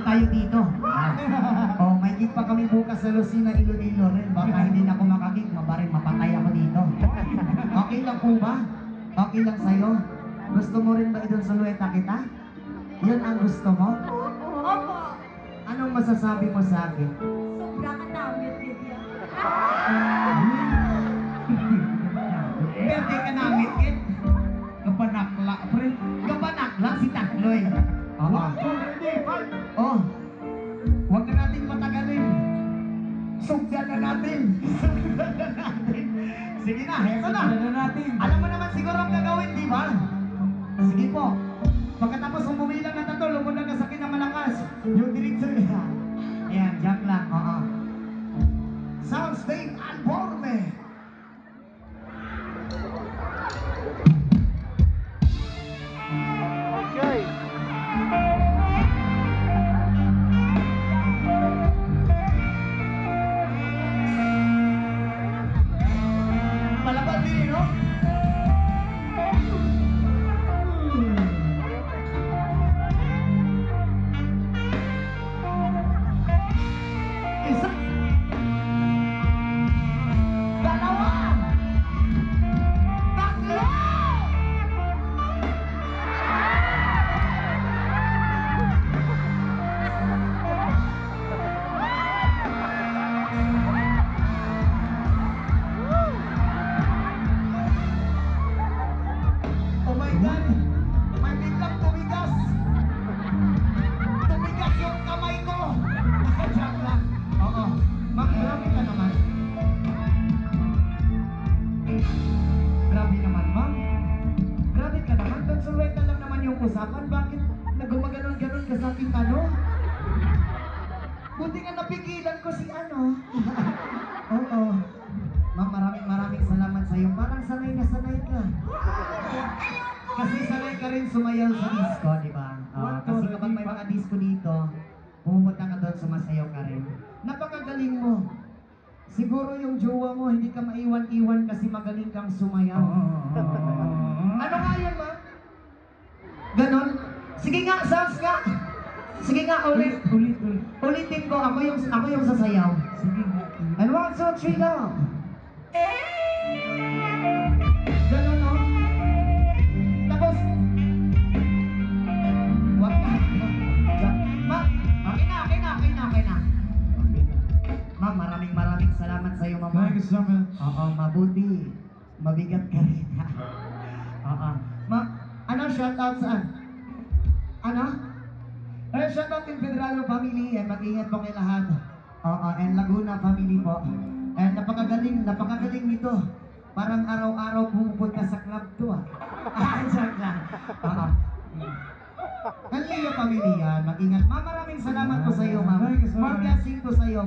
rin tayo dito. Oh, may gig pa kami bukas sa Lucena, Iloilo rin. Baka hindi na ako makagig, mabaring mapatay ako dito. Okay lang po ba? Okay lang sa'yo? Gusto mo rin ba idol sulueta kita? Yun ang gusto mo? Opo. Anong masasabi mo sa akin? Sobra ka namit, Lydia. Berde ka namin, kid. Kapanakla, friend. Kapanakla si Takloy. Oo. Oh. Huwag na natin patagalin. Sugdan na natin. Sugdan na natin. Sige na, heto na. Sugdan na natin. Alam mo naman siguro ang gagawin, di ba? Sige po. Pagkatapos mong bumilang ng tatlo, lumundag ka sa akin ng malakas. Yung diretso niya. Ayan, jack lang. Oo. Soundstage Alborme. Malapad din, no? Isa. Dalawa. Tatlo. Oh my God! May biglang tumigas! Tumigas yung kamay ko! Joke lang. Oo. Grabe ka naman. Grabe naman, ma'am. Grabe ka naman. Konsulweta lang naman yung usapan. Bakit nagumaganon-ganon ka sa aking ano? Buti nga napigilan ko si ano. Oo. Ma'am, maraming salamat sa iyo. Parang sanay na sanay ka. Kasi sanay ka rin sumayaw sa disco, di ba? Kasi kapag may mga disco dito, pumunta ka doon, sumasayaw ka rin. Napakagaling mo. Siguro yung jowa mo, hindi ka maiwan-iwan kasi magaling kang sumayaw. Ano nga yan, ma'am? Ganon? Sige nga, sounds nga. Sige nga, ulit. Ulitin ko, ako yung sasayaw. Sige nga. And 1, 2, 3, go! Ganon, no? Tapos, wag na. Ma, okay na. Ma'am, maraming salamat sa iyo, ma'am. Thank you so much. Oo, mabuti. Mabigat ka rin. Oo. Ma'am, ano, shoutout saan? Ano? Shoutout in Federal Family, and mag-ingat po kayo lahat. Oo, and Laguna Family po. And napakagaling nito. Parang araw-araw pumupunta sa club to, ah. Joke lang. Oo. Ang Leo Family yan, mag-ingat. Ma'am, maraming salamat po sa iyo, ma'am. Thank you so much. More blessing po sa iyo,